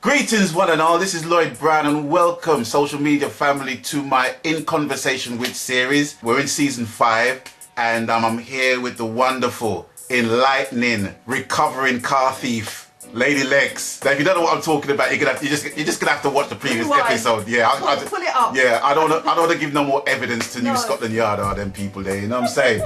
Greetings one and all, this is Lloyd Brown and welcome social media family to my In Conversation With series. We're in season 5 and I'm here with the wonderful, enlightening, recovering car thief, Lady Lex. Now if you don't know what I'm talking about, you're just gonna have to watch the previous episode. Yeah, pull it up. Yeah, I don't want to give no more evidence to New Scotland Yard or them people there, you know what I'm saying?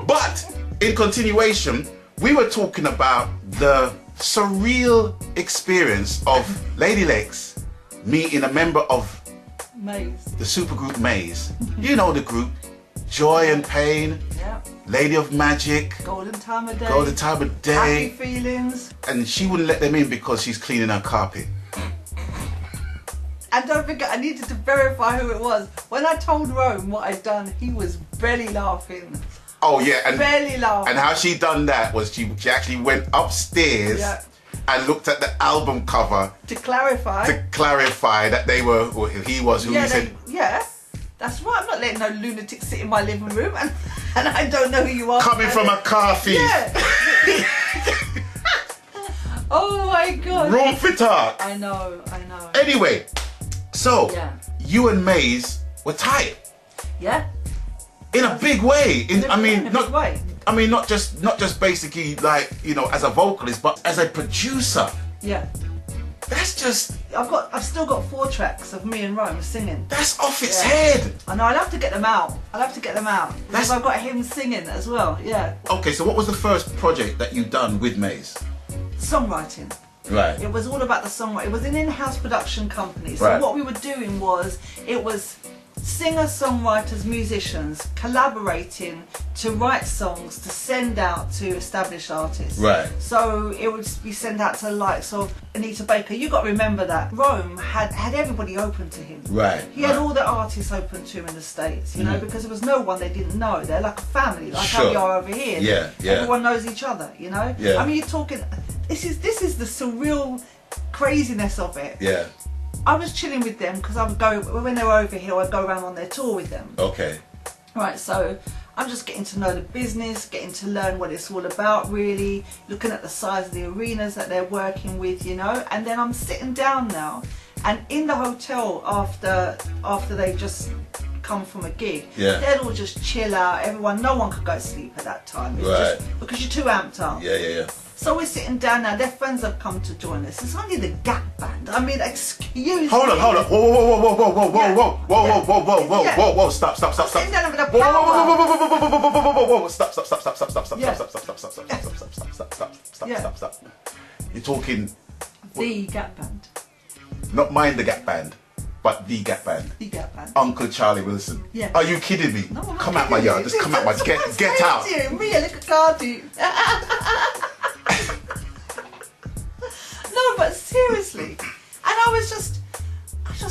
But in continuation, we were talking about the surreal experience of Lady Lex meeting a member of Maze, the supergroup Maze. You know the group, Joy and Pain, yeah. Lady of Magic, Golden Time of Day, Golden Time of Day, Happy Feelings. And she wouldn't let them in because she's cleaning her carpet. And don't forget, I needed to verify who it was. When I told Rome what I'd done, he was belly laughing. Oh yeah, and barely laughing. And how she done that was she actually went upstairs and looked at the album cover to clarify that they were, or he was who he said. Yeah, that's right. I'm not letting no lunatic sit in my living room and I don't know who you are. Coming from a car thief. Yeah. Oh my God. Room for talk. I know. Anyway, so you and Maze were tight. Yeah. In a big way. Not just basically like, you know, as a vocalist, but as a producer. Yeah. That's just. I've still got 4 tracks of me and Rome singing. That's off its head. I know. I'll have to get them out. Because I've got him singing as well. Yeah. Okay, so what was the first project that you done with Maze? Songwriting. Right. It was all about the songwriting. It was an in-house production company. So what we were doing was, it was singers, songwriters, musicians collaborating to write songs to send out to established artists. Right. So it would be sent out to the likes of Anita Baker. You got to remember that Rome had everybody open to him. Right. He had all the artists open to him in the States, you know, because there was no one they didn't know. They're like a family, like how we are over here. Yeah. Everyone knows each other, you know. Yeah. I mean, you're talking. This is the surreal craziness of it. Yeah. I was chilling with them because I would go, when they were over here, I'd go around on their tour with them. Okay. Right, so I'm just getting to know the business, getting to learn what it's all about really, looking at the size of the arenas that they're working with, you know, and then I'm sitting down now, and in the hotel after they just come from a gig, they'd all just chill out, no one could go to sleep at that time. It's just because you're too amped up. Yeah. So we're sitting down now, their friends have come to join us. It's only the Gap Band. I mean, excuse me. Hold on. Whoa. Stop. Sitting down over the Whoa. Stop. You're talking the Gap Band. Not Mind the Gap Band, but the Gap Band. The Gap Band. Uncle Charlie Wilson. Yeah. Are you kidding me? No, come out my yard. Just come out my get out. Me a little cartoon. No, but seriously. And I just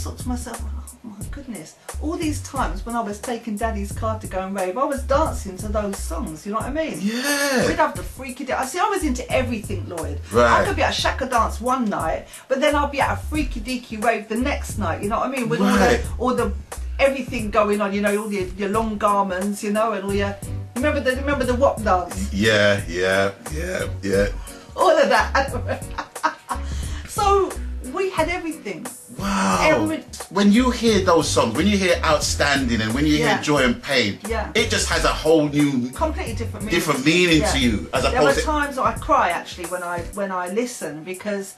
thought to myself, oh my goodness, all these times when I was taking Daddy's car to go and rave, I was dancing to those songs, you know what I mean? Yeah. We'd have the freaky dance. See, I was into everything, Lloyd. Right. I could be at a Shaka dance one night, but then I'll be at a freaky deaky rave the next night, you know what I mean? With all the everything going on, you know, all your long garments, you know, and all your remember the WAP dance? Yeah. All of that. So we had everything. Wow. When you hear those songs, when you hear Outstanding and when you hear Joy and Pain, it just has a whole new, completely different meaning to you. As there were times that I cry actually when I listen, because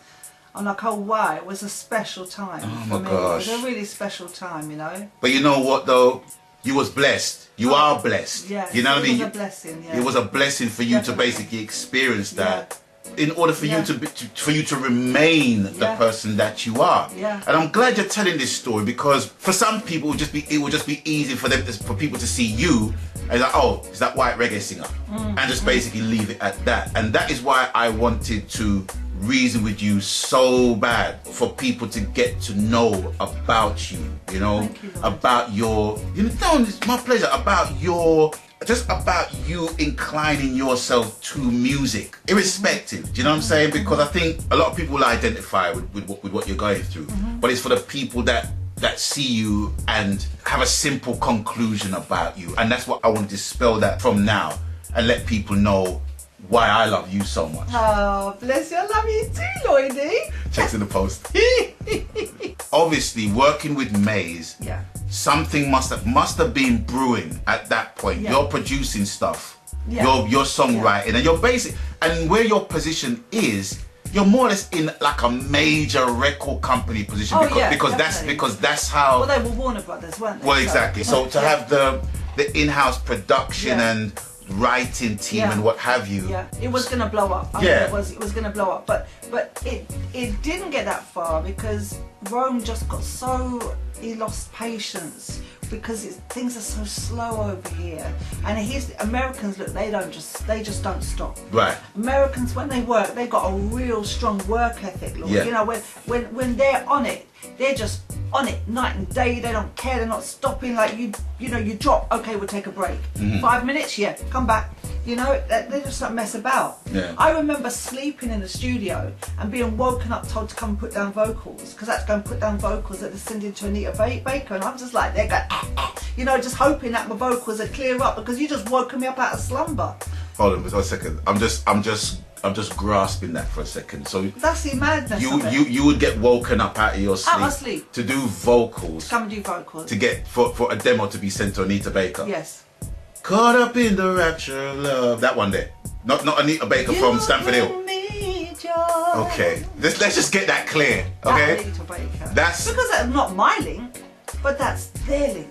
I'm like, oh wow, it was a special time. Oh for my me. gosh. It was a really special time, you know. But you know what though? You was blessed. You are blessed. Yeah. You know what I mean? It was a blessing. Yeah. It was a blessing for you to basically experience that. Yeah. In order for you to remain the person that you are. Yeah. And I'm glad you're telling this story, because for some people it will just be easy for people to see you and like, oh, it's that white reggae singer, and just basically leave it at that. And that is why I wanted to reason with you so bad, for people to get to know about you, you know, about your, you know, it's my pleasure, about you inclining yourself to music, irrespective, do you know what I'm saying? Because I think a lot of people will identify with what you're going through, but it's for the people that see you and have a simple conclusion about you. And that's what I want to dispel that from now and let people know why I love you so much. Oh, bless you. I love you too, Lloydie. Checks in the post. Obviously, working with Maze, Yeah. something must have been brewing at that point. Yeah. You're producing stuff. Yeah. You're songwriting, and you're basic. And where your position is, you're more or less in like a major record company position. Oh, because that's how. Well, they were Warner Brothers, weren't they? Well, exactly. So to have the in-house production Yeah. and writing team Yeah. and what have you. Yeah, it was going to blow up. I mean, it was going to blow up, but it didn't get that far because Rome just got so, he lost patience because things are so slow over here. And Americans, look, they just don't stop. Right. Americans, when they work, they got a real strong work ethic. Lord. Yeah. You know, when they're on it, they're just on it night and day. They don't care. They're not stopping. Like you know, you drop. Okay, we'll take a break. 5 minutes. Yeah, come back. You know, they just don't mess about. Yeah. I remember sleeping in the studio and being woken up, told to come and put down vocals because I had to go and put down vocals that descended to Anita Baker, and I'm just like, they're going, you know, just hoping that my vocals would clear up because you just woken me up out of slumber. Hold on for a second. I'm just grasping that for a second. So that's the madness of it. You would get woken up out of your sleep, out of sleep to do vocals, come and do vocals, to get for a demo to be sent to Anita Baker. Yes. Caught up in the rapture of love. That one there. Not Anita Baker from Stamford Hill. Okay. Let's just get that clear. Okay. Anita Baker. That's because that's not my link, but that's their link.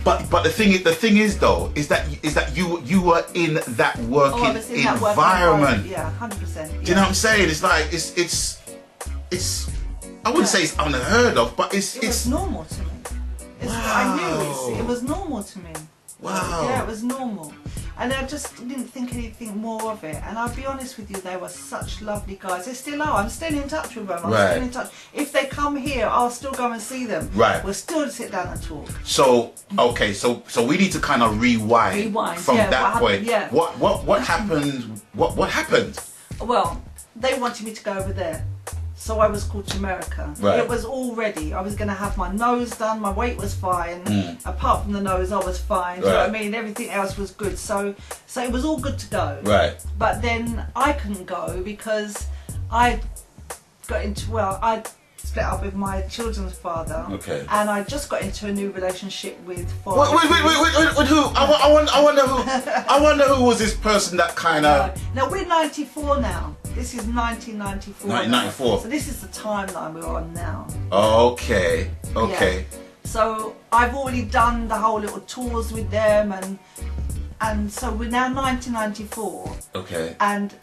But the thing is though is that you were in that working environment. Yeah, 100%. Do you know what I'm saying? It's like it's I wouldn't say it's unheard of, but it was normal to me. I knew it was normal to me. Wow. Yeah, it was normal. And I just didn't think anything more of it. And I'll be honest with you, they were such lovely guys. They still are. I'm still in touch with them. I'm still in touch. If they come here, I'll still go and see them. Right. We'll still sit down and talk. So okay, so we need to kind of rewind from that point. Yeah. What happened? What happened? Well, they wanted me to go over there. So I was called to America. Right. It was all ready. I was going to have my nose done. My weight was fine. Apart from the nose, I was fine. Right. You know what I mean? Everything else was good. So it was all good to go. Right. But then I couldn't go because I got into, I split up with my children's father. Okay. And I just got into a new relationship with Wait, who? I wonder who was this person that kind of... No, we're 94 now. This is 1994. 1994. So this is the timeline we're on now. Okay. Okay. Yeah. So I've already done the whole little tours with them, and so we're now 1994. Okay. And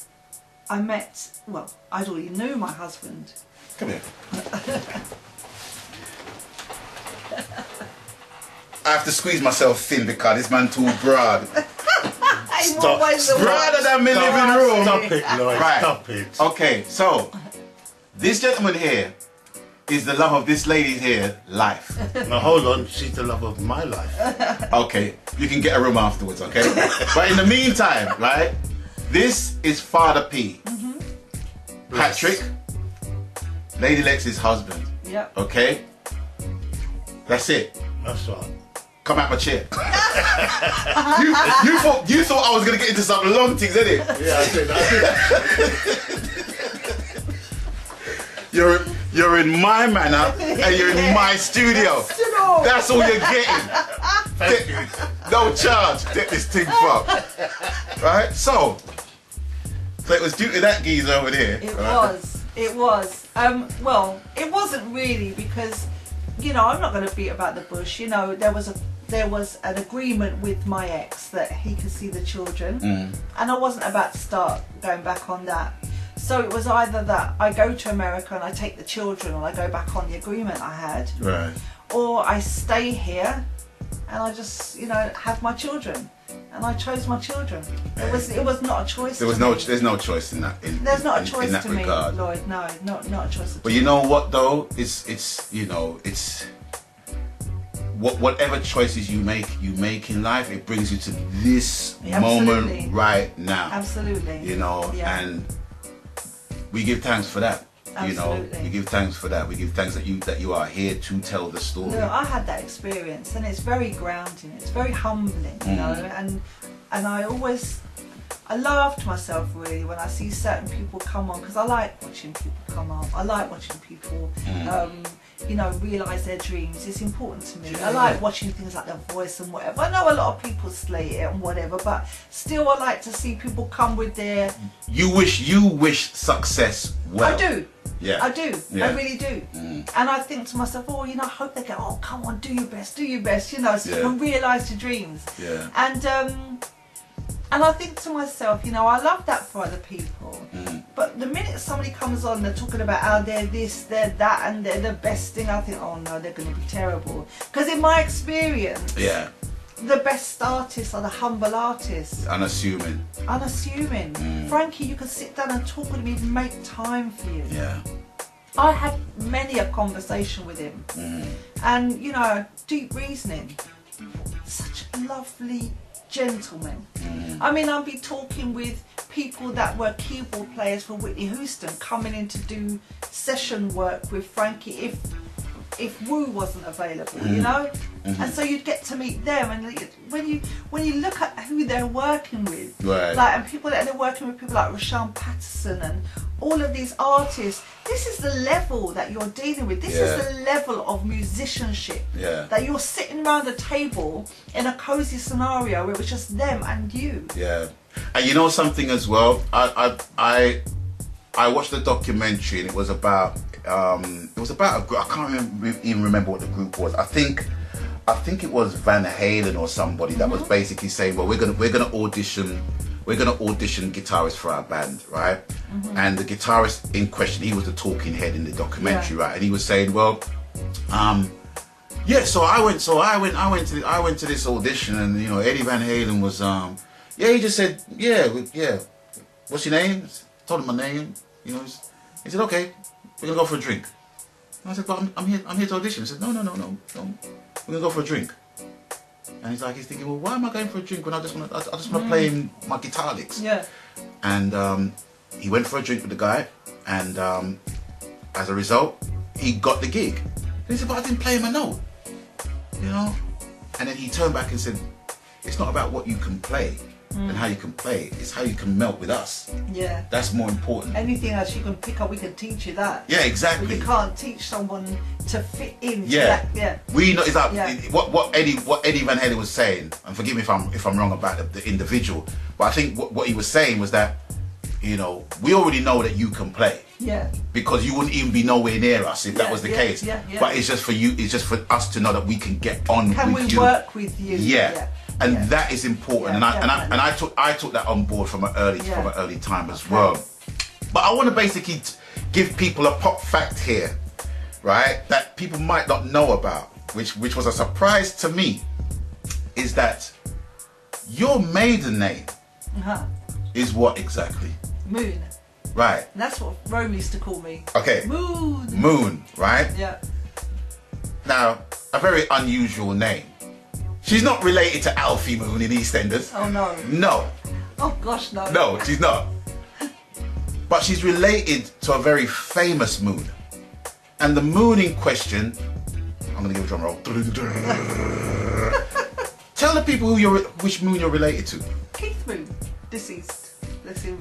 I met, well, I already knew my husband. Come here. I have to squeeze myself thin because this man too broad. Stop. Broader than my living room. Stop it, Lloyd. Right. Stop it. Okay, so this gentleman here is the love of this lady's here life. Now hold on, she's the love of my life. Okay, you can get a room afterwards, okay? But in the meantime, right, this is Father P. Patrick, Lady Lex's husband. Yep. Okay? That's it. That's right. Come out my chair. you thought I was gonna get into some long things, didn't it? Yeah, I did. You're in my manor and you're in my studio. That's all you're getting. Thank you. No charge. Get this thing from. Right? So it was due to that geezer over there. It was. It was. Well, it wasn't really because, you know, I'm not going to beat about the bush. You know, there was an agreement with my ex that he could see the children, and I wasn't about to start going back on that. So it was either that I go to America and I take the children, or I go back on the agreement I had, Right. or I stay here and I just, you know, have my children. And I chose my children. It was not a choice. There's no choice in that. There's not a choice in that to regard. me, Lloyd. No, not a choice at all. But you know what though? It's you know, it's whatever choices you make in life, it brings you to this moment right now. Absolutely. You know, Yeah. and we give thanks for that. Absolutely. You know, we give thanks for that. We give thanks that you are here to tell the story. Look, I had that experience, and it's very grounding. It's very humbling, you know. And I always I laugh to myself really when I see certain people come on, because I like watching people come on. I like watching people, you know, realise their dreams. It's important to me. I like watching things like The Voice and whatever. I know a lot of people slate it and whatever, but still I like to see people come with their... You wish success well. I do. Yeah. I do. Yeah. I really do. And I think to myself, oh, you know, I hope they go, oh, come on, do your best, you know, so you can realise your dreams. Yeah. And I think to myself, you know, I love that for other people. But the minute somebody comes on, they're talking about how they're this, they're that, and they're the best thing, I think, oh no, they're going to be terrible. Because in my experience, the best artists are the humble artists. Unassuming. Frankie, you can sit down and talk with him, he'd make time for you. Yeah. I had many a conversation with him. And, you know, deep reasoning. Such a lovely gentleman. I mean, I'll be talking with people that were keyboard players for Whitney Houston coming in to do session work with Frankie if Wu wasn't available, you know. And so you'd get to meet them, and when you look at who they're working with, like, and people that they're working with, people like Rashawn Patterson and all of these artists, this is the level that you're dealing with. This is the level of musicianship that you're sitting around a table in a cozy scenario where it was just them and you. Yeah. And you know something as well, I watched the documentary, and it was about a group. I can't even remember what the group was. I think it was Van Halen or somebody that was basically saying, well, we're gonna audition guitarists for our band, right? And the guitarist in question, he was the talking head in the documentary, right? And he was saying, well, so I went to this audition, and you know, Eddie Van Halen was he just said, what's your name? Told him my name, you know. He said, okay, we're gonna go for a drink. And I said, but I'm here to audition. He said, no, we're gonna go for a drink. And he's thinking, well, why am I going for a drink when I just want to play my guitar licks? Yeah. And he went for a drink with the guy, and as a result, he got the gig. And he said, but I didn't play him a note, you know. And then he turned back and said, it's not about what you can play and how you can play, it's how you can melt with us. Yeah. That's more important. Anything else you can pick up, we can teach you that. Yeah, exactly. But you can't teach someone to fit in. Yeah. We know, it's like what Eddie Van Halen was saying, and forgive me if I'm wrong about the individual, but I think what he was saying was that, you know, we already know that you can play. Yeah. Because you wouldn't even be nowhere near us if that was the case. Yeah. But it's just for you, it's just for us to know that we can get on with you. Can we work with you? Yeah. And that is important, and I took that on board from an early time as well. But I want to basically give people a pop fact here, right? That people might not know about, which was a surprise to me, is that your maiden name is what exactly? Moon. Right. And that's what Rome used to call me. Okay. Moon, right? Yeah. Now, a very unusual name. She's not related to Alfie Moon in EastEnders. Oh no. No. Oh gosh, no. No, she's not. But she's related to a very famous moon. And the moon in question, I'm going to give a drum roll. Tell the people which moon you're related to. Keith Moon, deceased.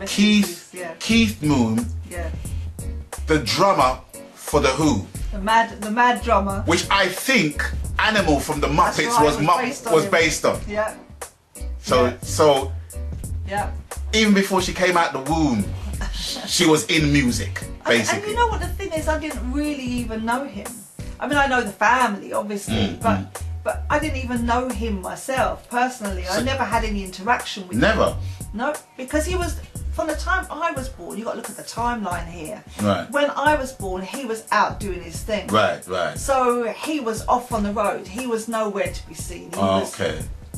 Keith Moon. Yeah. The drummer for The Who. The mad drummer. Which I think Animal from the Muppets was based on. Yeah. So yeah. Even before she came out the womb, she was in music, basically. And you know what the thing is, I didn't really even know him. I mean, I know the family, obviously, but I didn't even know him myself personally. I never had any interaction with him. Never? No, because he was, from the time I was born, you got to look at the timeline here. Right. When I was born, he was out doing his thing. Right. So he was off on the road. He was nowhere to be seen. He was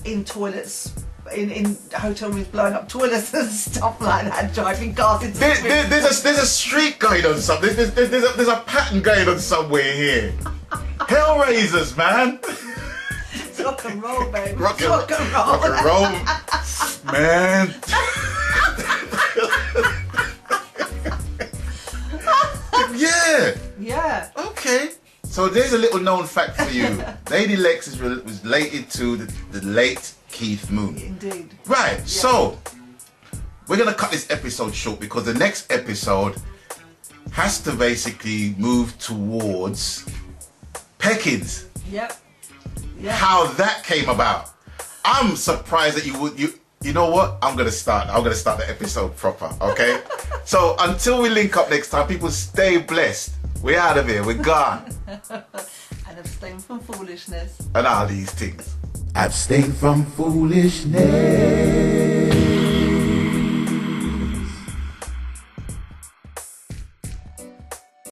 in toilets, in hotel rooms, blowing up toilets and stuff like that, driving cars into the street. There's a streak going on something. There's a pattern going on somewhere here. Hellraisers, man. It's rock and roll, baby. Rock and roll, man. Yeah. Okay. So there's a little known fact for you. Lady Lex was related to the late Keith Moon. Indeed. Right. Yeah. So we're gonna cut this episode short because the next episode has to basically move towards Peckins. Yep. How that came about. I'm surprised that you know what? I'm gonna start the episode proper, okay? So until we link up next time, people stay blessed. We're out of here, we're gone. And abstain from foolishness. And all these things. Abstain from foolishness.